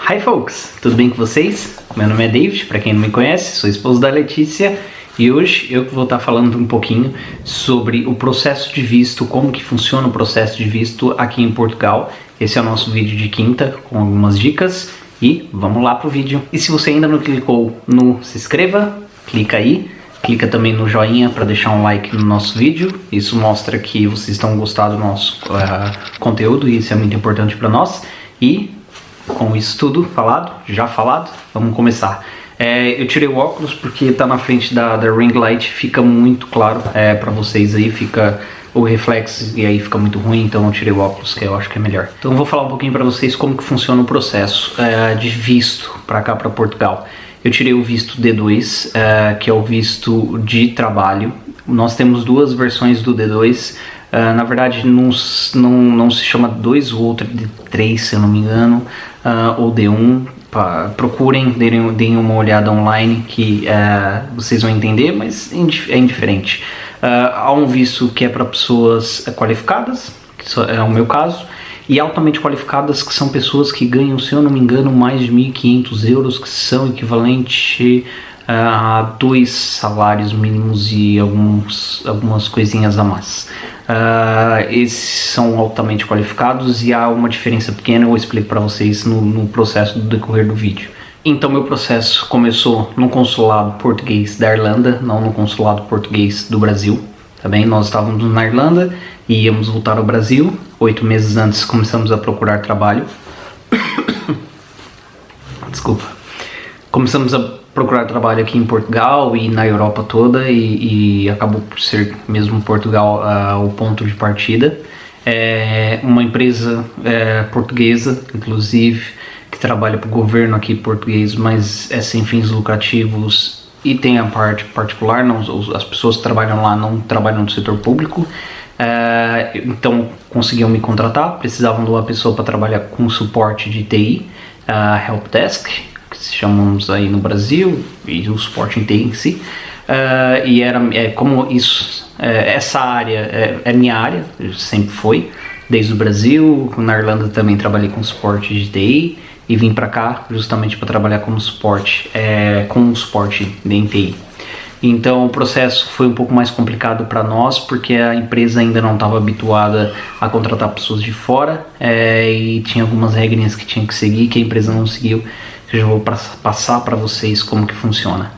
Hi folks, tudo bem com vocês? Meu nome é David, para quem não me conhece, sou esposo da Letícia e hoje eu vou estar falando um pouquinho sobre o processo de visto, como que funciona o processo de visto aqui em Portugal. Esse é o nosso vídeo de quinta com algumas dicas e vamos lá pro vídeo. E se você ainda não clicou no se inscreva, clica aí. Clica também no joinha para deixar um like no nosso vídeo. Isso mostra que vocês estão gostando do nosso conteúdo e isso é muito importante para nós. E com isso tudo falado, vamos começar. Eu tirei o óculos porque tá na frente da ring light, fica muito claro para vocês aí, fica o reflexo e aí fica muito ruim, então eu tirei o óculos que eu acho que é melhor. Então eu vou falar um pouquinho para vocês como que funciona o processo de visto para cá, para Portugal. Eu tirei o visto D2, que é o visto de trabalho. Nós temos duas versões do D2. Na verdade, não se chama D2, o outro é D3, se eu não me engano, ou D1. Procurem, deem uma olhada online que vocês vão entender, mas é indiferente. Há um visto que é para pessoas qualificadas, que é o meu caso, e altamente qualificadas, que são pessoas que ganham, se eu não me engano, mais de 1.500 euros, que são equivalente a 2 salários mínimos e algumas coisinhas a mais. Esses são altamente qualificados e há uma diferença pequena, eu vou explicar para vocês no processo do decorrer do vídeo. Então meu processo começou no consulado português da Irlanda, não no consulado português do Brasil. Tá bem? Nós estávamos na Irlanda e íamos voltar ao Brasil. 8 meses antes começamos a procurar trabalho. Desculpa. Começamos a procurar trabalho aqui em Portugal e na Europa toda e acabou por ser mesmo Portugal o ponto de partida. Uma empresa portuguesa, inclusive, que trabalha para o governo aqui português, mas é sem fins lucrativos e tem a parte particular, as pessoas que trabalham lá não trabalham no setor público. Então conseguiam me contratar, precisavam de uma pessoa para trabalhar com suporte de TI, Help Desk, que se chamamos aí no Brasil, e o suporte em TI em si. E como isso, essa área é minha área, sempre foi, desde o Brasil. Na Irlanda também trabalhei com suporte de TI e vim para cá justamente para trabalhar como suporte, com suporte em TI. Então o processo foi um pouco mais complicado para nós, porque a empresa ainda não estava habituada a contratar pessoas de fora, e tinha algumas regrinhas que tinha que seguir que a empresa não seguiu, que eu já vou passar para vocês como que funciona.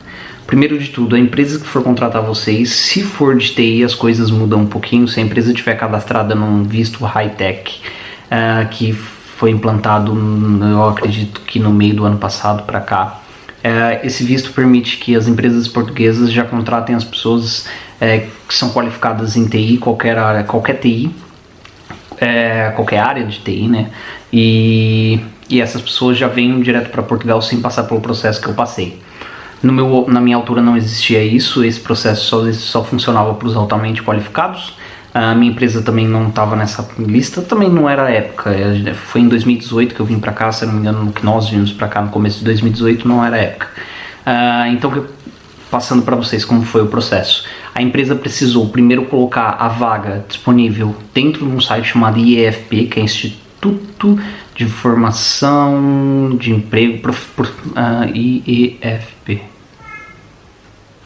Primeiro de tudo, a empresa que for contratar vocês, se for de TI, as coisas mudam um pouquinho. Se a empresa estiver cadastrada num visto high-tech, que foi implantado, eu acredito que no meio do ano passado para cá, esse visto permite que as empresas portuguesas já contratem as pessoas que são qualificadas em TI, qualquer área, qualquer TI, qualquer área de TI, né? E essas pessoas já vêm direto para Portugal sem passar pelo processo que eu passei. Na minha altura não existia isso, esse processo só funcionava para os altamente qualificados. A minha empresa também não estava nessa lista, também não era a época. Foi em 2018 que eu vim para cá, se não me engano, que nós vimos para cá no começo de 2018, não era a época. Então, passando para vocês como foi o processo. A empresa precisou primeiro colocar a vaga disponível dentro de um site chamado IEFP, que é Instituto de Formação de Emprego, IEFP.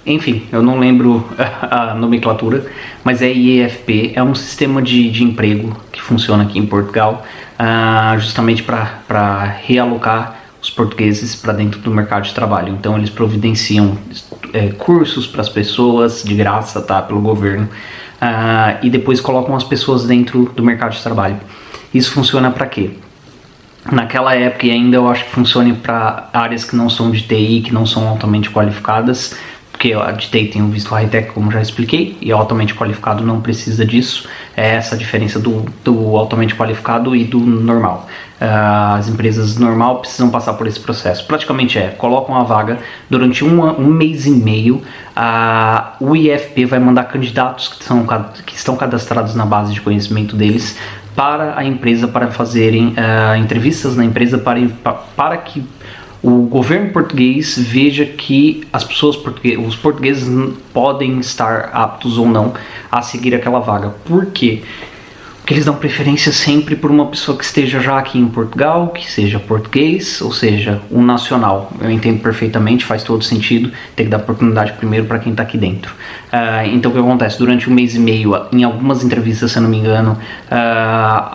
Enfim, eu não lembro a nomenclatura, mas é IEFP, é um sistema de emprego que funciona aqui em Portugal, justamente para realocar os portugueses para dentro do mercado de trabalho. Então eles providenciam cursos para as pessoas de graça, tá, pelo governo, e depois colocam as pessoas dentro do mercado de trabalho. Isso funciona para quê? Naquela época, e ainda eu acho que funciona para áreas que não são de TI, que não são altamente qualificadas, porque a de TI tem um visto high-tech, como já expliquei, e o altamente qualificado não precisa disso. É essa a diferença do altamente qualificado e do normal. As empresas normal precisam passar por esse processo. Praticamente colocam a vaga durante um mês e meio. O IFP vai mandar candidatos que estão cadastrados na base de conhecimento deles para a empresa, para fazerem entrevistas na empresa, para que o governo português veja que os portugueses podem estar aptos ou não a seguir aquela vaga. Por quê? que eles dão preferência sempre por uma pessoa que esteja já aqui em Portugal, que seja português, ou seja, um nacional. Eu entendo perfeitamente, faz todo sentido, tem que dar oportunidade primeiro para quem está aqui dentro. Então o que acontece? Durante um mês e meio, em algumas entrevistas, se eu não me engano,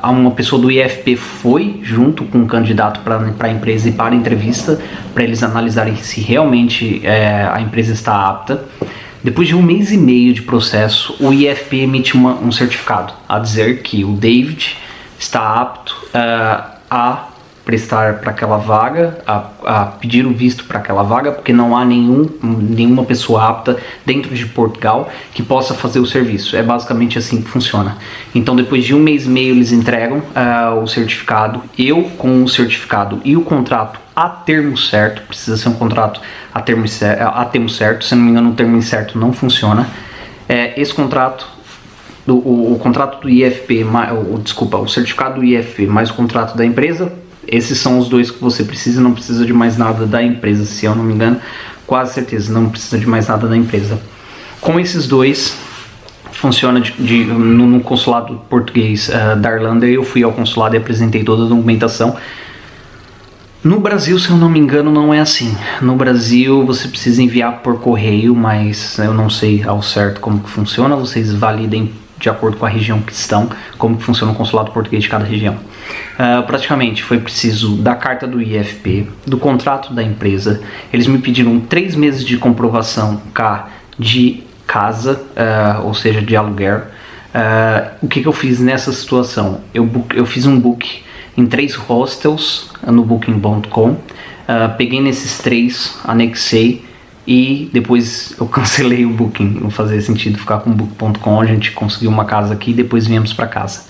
uma pessoa do IFP foi junto com um candidato para a empresa e para a entrevista, para eles analisarem se realmente a empresa está apta. Depois de um mês e meio de processo, o IFP emite um certificado a dizer que o David está apto a prestar para aquela vaga, a pedir o visto para aquela vaga, porque não há nenhuma pessoa apta dentro de Portugal que possa fazer o serviço. É basicamente assim que funciona. Então, depois de um mês e meio, eles entregam o certificado. Eu, com o certificado e o contrato a termo certo, precisa ser um contrato a termo certo, se não me engano o termo incerto não funciona. Esse contrato, o contrato do IFP, o certificado do IFP mais o contrato da empresa, esses são os dois que você precisa, não precisa de mais nada da empresa, se eu não me engano, quase certeza, não precisa de mais nada da empresa. Com esses dois, funciona no consulado português da Irlanda. Eu fui ao consulado e apresentei toda a documentação. No Brasil, se eu não me engano, não é assim. No Brasil, você precisa enviar por correio, mas eu não sei ao certo como que funciona. Vocês validem de acordo com a região que estão, como que funciona o consulado português de cada região. Praticamente, foi preciso da carta do IFP, do contrato da empresa. Eles me pediram 3 meses de comprovação de casa, ou seja, de aluguel. O que eu fiz nessa situação? Eu fiz um book em 3 hostels no Booking.com, peguei nesses 3, anexei e depois eu cancelei o Booking. Não fazia sentido ficar com o Booking.com, a gente conseguiu uma casa aqui e depois viemos para casa.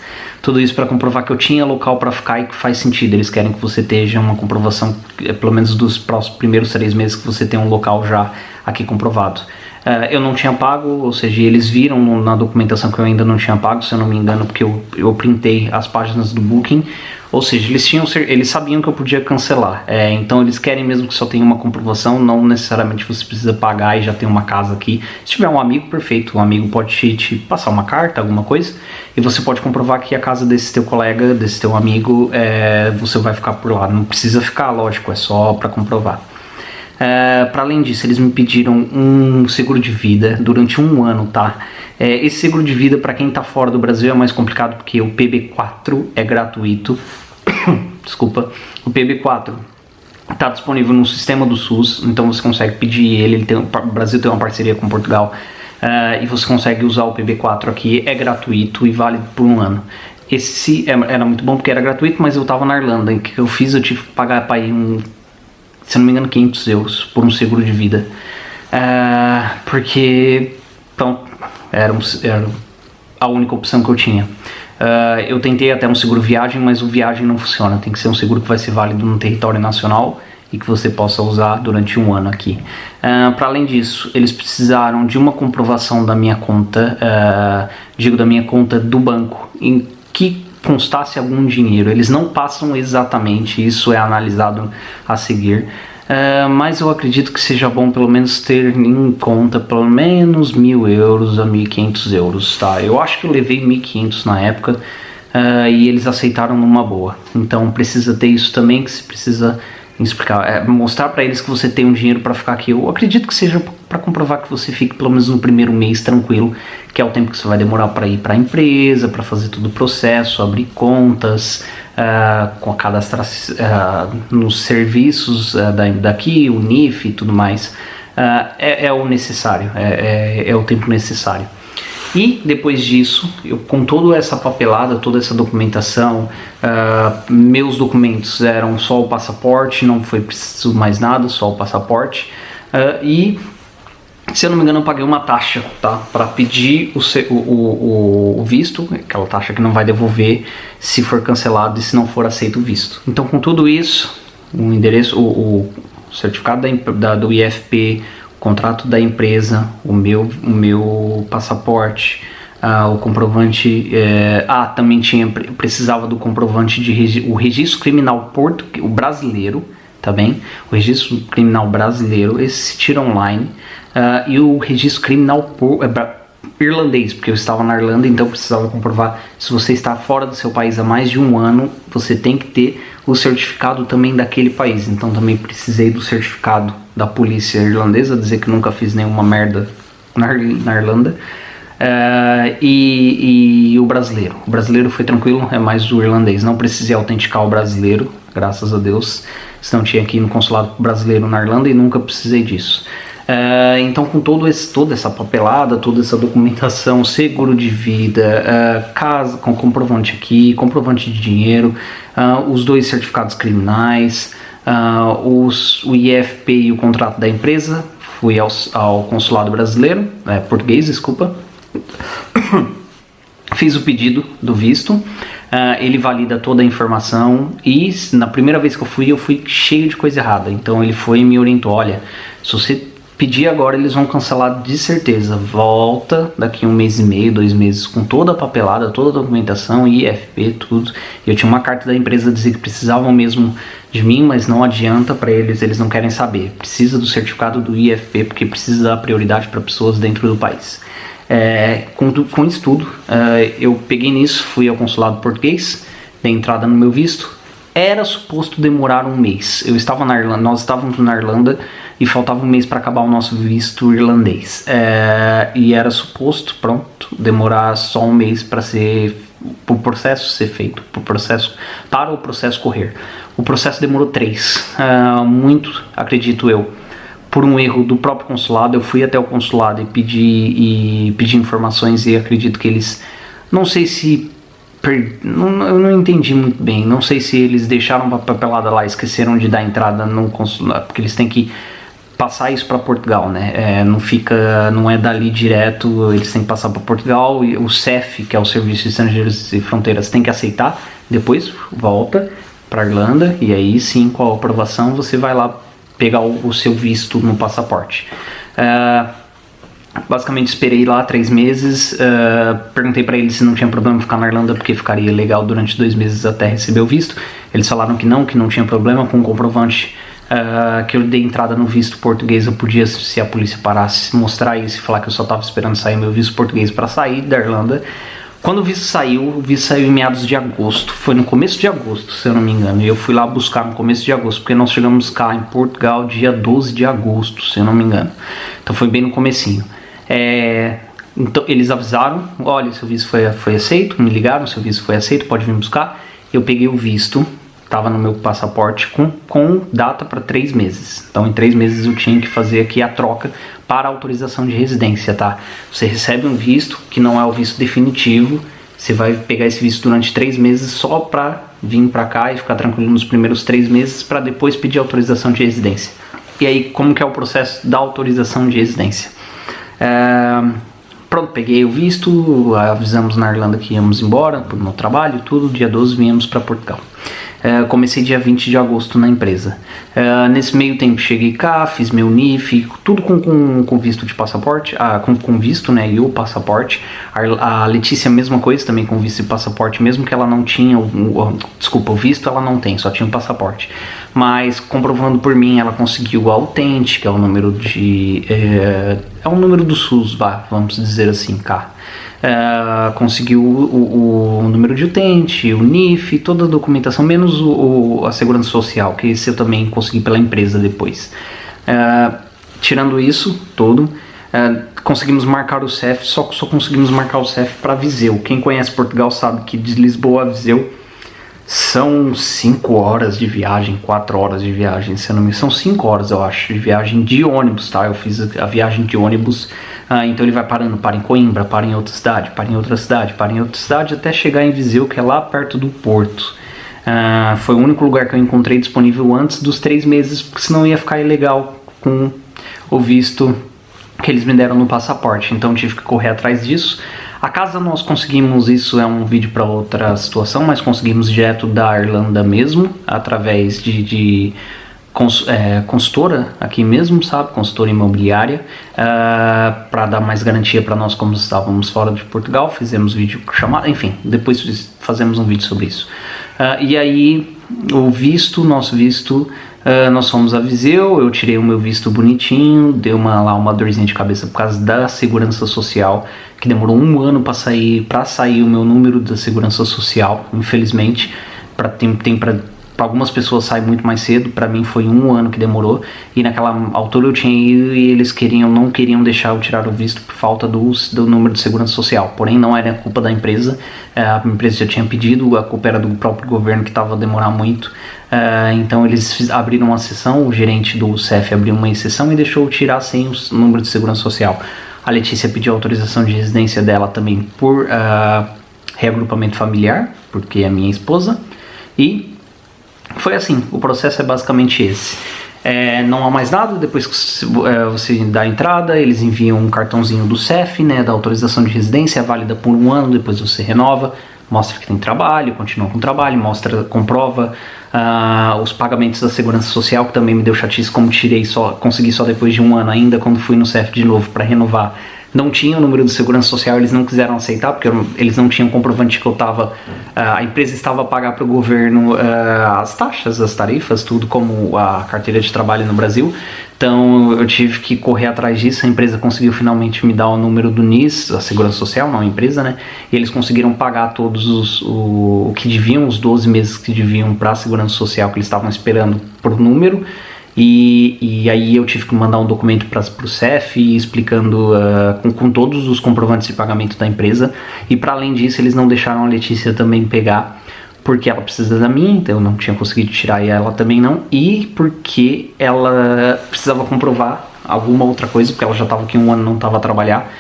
Tudo isso para comprovar que eu tinha local para ficar e que faz sentido. Eles querem que você esteja uma comprovação, pelo menos dos primeiros 3 meses, que você tem um local já aqui comprovado. Eu não tinha pago, ou seja, eles viram na documentação que eu ainda não tinha pago, se eu não me engano, porque eu printei as páginas do Booking, ou seja, eles sabiam que eu podia cancelar, então eles querem mesmo que só tenha uma comprovação, não necessariamente você precisa pagar e já tem uma casa aqui. Se tiver um amigo, perfeito, um amigo pode te passar uma carta, alguma coisa, e você pode comprovar que a casa desse teu colega, desse teu amigo, você vai ficar por lá, não precisa ficar, lógico, é só para comprovar. Para além disso, eles me pediram um seguro de vida durante 1 ano, tá? Esse seguro de vida, para quem tá fora do Brasil, é mais complicado porque o PB4 é gratuito. Desculpa. O PB4 está disponível no sistema do SUS, então você consegue pedir ele. O Brasil tem uma parceria com Portugal, e você consegue usar o PB4 aqui, é gratuito e válido por 1 ano. Esse era muito bom porque era gratuito, mas eu tava na Irlanda, e o que eu fiz? Eu tive que pagar para ir se não me engano, 500 euros por um seguro de vida, porque então, era a única opção que eu tinha. Eu tentei até um seguro viagem, mas o viagem não funciona, tem que ser um seguro que vai ser válido no território nacional e que você possa usar durante 1 ano aqui. Para além disso, eles precisaram de uma comprovação da minha conta, da minha conta do banco, em que constasse algum dinheiro. Eles não passam exatamente, isso é analisado a seguir, mas eu acredito que seja bom pelo menos ter em conta pelo menos 1.000 euros a 1.500 euros, tá? Eu acho que eu levei 1.500 na época, e eles aceitaram numa boa. Então precisa ter isso também, que se precisa explicar, mostrar para eles que você tem um dinheiro para ficar aqui. Eu acredito que seja para comprovar que você fique pelo menos no primeiro mês tranquilo, que é o tempo que você vai demorar para ir para a empresa, para fazer todo o processo, abrir contas, com a cadastrar nos serviços daqui, o NIF e tudo mais. É o necessário, é o tempo necessário. E depois disso, com toda essa papelada, toda essa documentação, meus documentos eram só o passaporte, não foi preciso mais nada, só o passaporte. E, se eu não me engano, eu paguei uma taxa, tá, para pedir o visto, aquela taxa que não vai devolver se for cancelado e se não for aceito o visto. Então, com tudo isso, o endereço, o certificado do IFP, o contrato da empresa, o meu passaporte, o comprovante, também precisava do comprovante o registro criminal o brasileiro, tá bem? O registro criminal brasileiro, esse se tira online, e o registro criminal irlandês, porque eu estava na Irlanda, então precisava comprovar. Se você está fora do seu país há mais de um ano, você tem que ter o certificado também daquele país. Então também precisei do certificado da polícia irlandesa, dizer que nunca fiz nenhuma merda na Irlanda. E o brasileiro foi tranquilo, é mais o irlandês. Não precisei autenticar o brasileiro, graças a Deus, senão tinha que ir no consulado brasileiro na Irlanda e nunca precisei disso. Então, com toda essa papelada, toda essa documentação, seguro de vida, casa com comprovante aqui, comprovante de dinheiro, os 2 certificados criminais, o IFP e o contrato da empresa, fui ao consulado brasileiro, português, desculpa, fiz o pedido do visto, ele valida toda a informação e na primeira vez que eu fui cheio de coisa errada, então ele foi e me orientou, olha, se você pedir agora eles vão cancelar de certeza, volta daqui 1 mês e meio, 2 meses com toda a papelada, toda a documentação, IFP, tudo. Eu tinha uma carta da empresa dizer que precisavam mesmo de mim, mas não adianta para eles não querem saber, precisa do certificado do IFP porque precisa dar prioridade para pessoas dentro do país. Com isso tudo, eu peguei nisso, fui ao consulado português, dei entrada no meu visto. Era suposto demorar 1 mês. Nós estávamos na Irlanda e faltava 1 mês para acabar o nosso visto irlandês. E era suposto, demorar só 1 mês para o processo ser feito, para o processo correr. O processo demorou 3, muito, acredito eu. Por um erro do próprio consulado, eu fui até o consulado e pedi informações e acredito que eles, não sei se eu não entendi muito bem, não sei se eles deixaram a papelada lá e esqueceram de dar entrada no consulado, porque eles têm que passar isso para Portugal, né? Não é dali direto, eles têm que passar para Portugal e o CEF, que é o Serviço de Estrangeiros e Fronteiras, tem que aceitar, depois volta para Irlanda e aí sim, com a aprovação, você vai lá pegar o seu visto no passaporte. Basicamente esperei lá 3 meses, perguntei para eles se não tinha problema ficar na Irlanda porque ficaria legal durante 2 meses até receber o visto. Eles falaram que não tinha problema, com o comprovante que eu dei entrada no visto português. Eu podia, se a polícia parasse, mostrar isso e falar que eu só estava esperando sair meu visto português para sair da Irlanda. Quando o visto saiu em meados de agosto, foi no começo de agosto, se eu não me engano, e eu fui lá buscar no começo de agosto, porque nós chegamos cá em Portugal dia 12 de agosto, se eu não me engano, então foi bem no comecinho. Então eles avisaram, olha, seu visto foi aceito, me ligaram, seu visto foi aceito, pode vir buscar. Eu peguei o visto, estava no meu passaporte com data para 3 meses, então em 3 meses eu tinha que fazer aqui a troca para autorização de residência, tá? Você recebe um visto que não é o visto definitivo, você vai pegar esse visto durante 3 meses só para vir para cá e ficar tranquilo nos primeiros 3 meses para depois pedir autorização de residência. E aí, como que é o processo da autorização de residência? Pronto, peguei o visto, avisamos na Irlanda que íamos embora no trabalho, tudo, dia 12 viemos para Portugal. Comecei dia 20 de agosto na empresa. Nesse meio tempo cheguei cá, fiz meu NIF, tudo com visto de passaporte, com visto, né, e o passaporte. A Letícia, mesma coisa, também com visto e passaporte, mesmo que ela não tinha, o visto ela não tem, só tinha o passaporte. Mas comprovando por mim, ela conseguiu o Authentic, que é o número é o número do SUS, vamos dizer assim, cá. Conseguiu o número de utente, o NIF, toda a documentação, menos a segurança social, que esse eu também consegui pela empresa depois. Tirando isso todo, conseguimos marcar o CEF, só conseguimos marcar o CEF para Viseu. Quem conhece Portugal sabe que de Lisboa a Viseu são 5 horas de viagem, 4 horas de viagem, se não me engano, são 5 horas eu acho, de viagem de ônibus, tá? Eu fiz a viagem de ônibus, então ele vai parando, para em Coimbra, para em outra cidade, para em outra cidade, para em outra cidade, até chegar em Viseu, que é lá perto do Porto. Foi o único lugar que eu encontrei disponível antes dos 3 meses, porque senão ia ficar ilegal com o visto que eles me deram no passaporte, então tive que correr atrás disso. A casa nós conseguimos, isso é um vídeo para outra situação, mas conseguimos direto da Irlanda mesmo, através de consultora aqui mesmo, sabe, consultora imobiliária, para dar mais garantia para nós como estávamos fora de Portugal. Fizemos vídeo chamado, enfim, depois fazemos um vídeo sobre isso. E aí o nosso visto Nós fomos a Viseu, eu tirei o meu visto bonitinho, deu uma dorzinha de cabeça por causa da segurança social, que demorou 1 ano para sair o meu número da segurança social, infelizmente. Para algumas pessoas sai muito mais cedo, para mim foi 1 ano que demorou, e naquela altura eu tinha ido e eles não queriam deixar eu tirar o visto por falta do número de segurança social, porém não era culpa da empresa, a empresa já tinha pedido, a culpa era do próprio governo que estava a demorar muito, então eles abriram uma exceção, o gerente do CEF abriu uma exceção e deixou eu tirar sem o número de segurança social. A Letícia pediu autorização de residência dela também por reagrupamento familiar, porque é minha esposa, e foi assim, o processo é basicamente esse. Não há mais nada, depois que você dá a entrada, eles enviam um cartãozinho do CEF, né, da autorização de residência, é válida por 1 ano, depois você renova, mostra que tem trabalho, continua com trabalho, comprova os pagamentos da segurança social, que também me deu chatice, como consegui só depois de 1 ano ainda, quando fui no CEF de novo para renovar. Não tinha o número de segurança social, eles não quiseram aceitar, porque eles não tinham comprovante que eu estava... a empresa estava a pagar para o governo as taxas, as tarifas, tudo como a carteira de trabalho no Brasil. Então eu tive que correr atrás disso, a empresa conseguiu finalmente me dar o número do NIS, a segurança social, não a empresa, né? E eles conseguiram pagar todos o que deviam, os 12 meses que deviam para a segurança social, que eles estavam esperando por número. E aí eu tive que mandar um documento para o CEF explicando com todos os comprovantes de pagamento da empresa, e para além disso eles não deixaram a Letícia também pegar, porque ela precisa da minha, então eu não tinha conseguido tirar e ela também não, e porque ela precisava comprovar alguma outra coisa, porque ela já estava aqui 1 ano, não estava a trabalhar,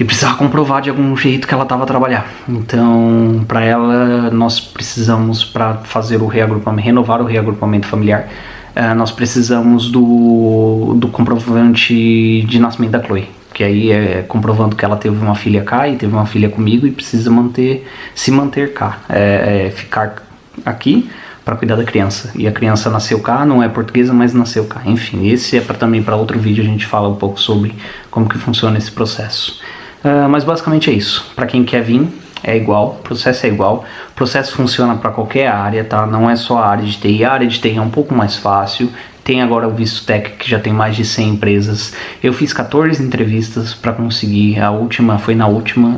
e precisava comprovar de algum jeito que ela estava a trabalhar. Então, para ela, nós precisamos, para fazer renovar o reagrupamento familiar, nós precisamos do comprovante de nascimento da Chloe, que aí é comprovando que ela teve uma filha cá e teve uma filha comigo e precisa se manter cá, ficar aqui para cuidar da criança. E a criança nasceu cá, não é portuguesa, mas nasceu cá. Enfim, esse é também para outro vídeo, a gente fala um pouco sobre como que funciona esse processo. Mas basicamente é isso. Para quem quer vir, é igual, o processo é igual, o processo funciona para qualquer área, tá? Não é só a área de TI, a área de TI é um pouco mais fácil, tem agora o Visto Tech, que já tem mais de 100 empresas, eu fiz 14 entrevistas para conseguir, a última foi na última,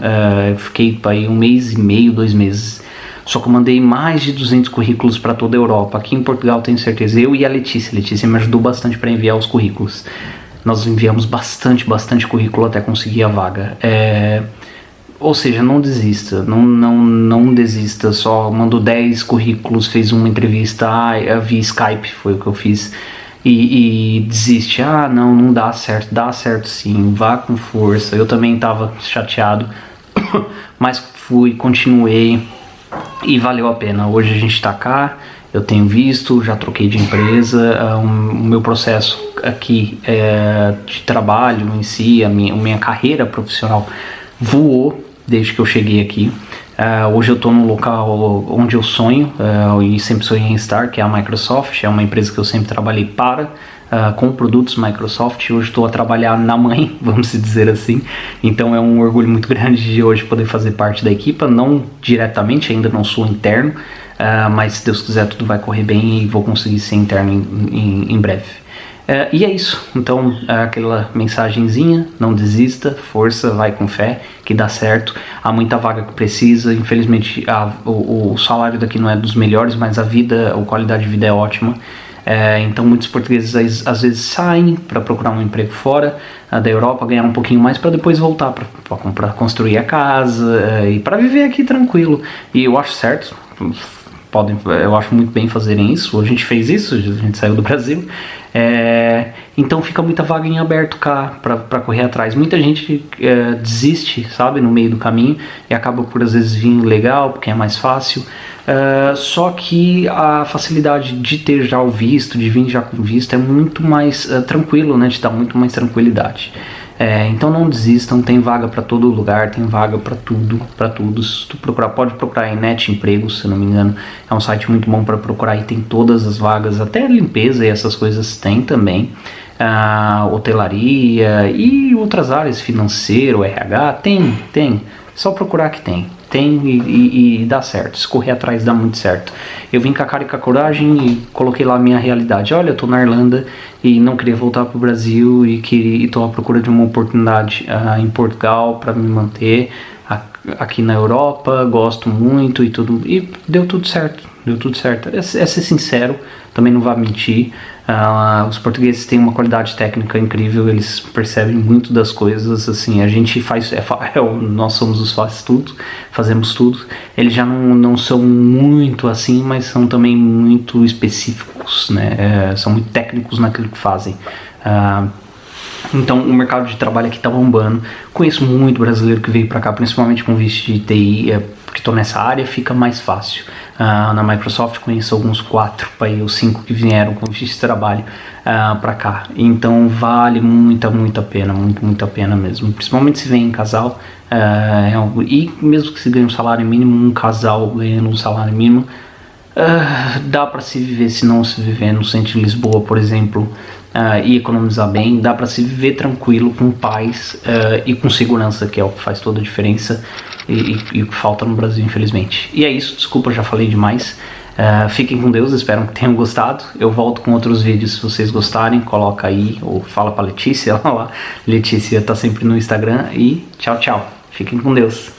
eu fiquei aí 1 mês e meio, 2 meses, só que eu mandei mais de 200 currículos para toda a Europa, aqui em Portugal tenho certeza, eu e a Letícia me ajudou bastante para enviar os currículos, nós enviamos bastante currículo até conseguir a vaga. Ou seja, não desista, não desista, só mandou 10 currículos, fez uma entrevista, via Skype, foi o que eu fiz, e desiste, não dá certo sim, vá com força. Eu também estava chateado, mas continuei, e valeu a pena. Hoje a gente está cá, eu tenho visto, já troquei de empresa, o meu processo aqui de trabalho em si, a minha carreira profissional voou desde que eu cheguei aqui. Hoje eu estou no local onde eu sonho, e sempre sonhei em estar, que é a Microsoft, é uma empresa que eu sempre trabalhei com produtos Microsoft. Hoje estou a trabalhar na mãe, vamos dizer assim, então é um orgulho muito grande de hoje poder fazer parte da equipa, não diretamente, ainda não sou interno, mas se Deus quiser tudo vai correr bem e vou conseguir ser interno em breve. E é isso, então aquela mensagenzinha, não desista, força, vai com fé, que dá certo, há muita vaga que precisa, infelizmente o salário daqui não é dos melhores, mas a qualidade de vida é ótima, então muitos portugueses às vezes saem para procurar um emprego fora da Europa, ganhar um pouquinho mais para depois voltar para construir a casa e para viver aqui tranquilo, e eu acho certo. Eu acho muito bem fazerem isso, a gente fez isso, a gente saiu do Brasil, então fica muita vaga em aberto cá para correr atrás. Muita gente desiste, sabe, no meio do caminho e acaba por às vezes vir legal, porque é mais fácil, só que a facilidade de ter já o visto, de vir já com visto é muito mais tranquilo, né, te dá muito mais tranquilidade. Então não desistam, tem vaga para todo lugar, tem vaga para tudo, Se tu procurar, pode procurar em Net Empregos, se não me engano, é um site muito bom para procurar e tem todas as vagas, até limpeza e essas coisas tem também, hotelaria e outras áreas, financeiro, RH, tem, só procurar que tem tem e dá certo. Se correr atrás dá muito certo. Eu vim com a cara e com a coragem e coloquei lá a minha realidade. Olha, eu tô na Irlanda e não queria voltar pro Brasil e tô à procura de uma oportunidade em Portugal para me manter aqui na Europa, gosto muito e tudo, e deu tudo certo. É ser sincero, também não vou mentir. Os portugueses têm uma qualidade técnica incrível, eles percebem muito das coisas, assim, a gente faz, nós somos os fazemos tudo. Eles já não são muito assim, mas são também muito específicos, né? São muito técnicos naquilo que fazem. Então o mercado de trabalho aqui tá bombando. Conheço muito brasileiro que veio para cá, principalmente com visto de TI, porque estou nessa área, fica mais fácil. Na Microsoft conheço alguns 4 ou 5 que vieram com visto de trabalho para cá. Então vale muita pena, muito a pena mesmo. Principalmente se vem em casal, e mesmo que se ganhe um salário mínimo, um casal ganhando um salário mínimo, dá para se viver, se não se viver no centro de Lisboa, por exemplo, e economizar bem, dá para se viver tranquilo, com paz e com segurança, que é o que faz toda a diferença e o que falta no Brasil, infelizmente. E é isso, desculpa, já falei demais. Fiquem com Deus, espero que tenham gostado. Eu volto com outros vídeos, se vocês gostarem, coloca aí, ou fala pra Letícia, ela lá, Letícia tá sempre no Instagram, e tchau, fiquem com Deus.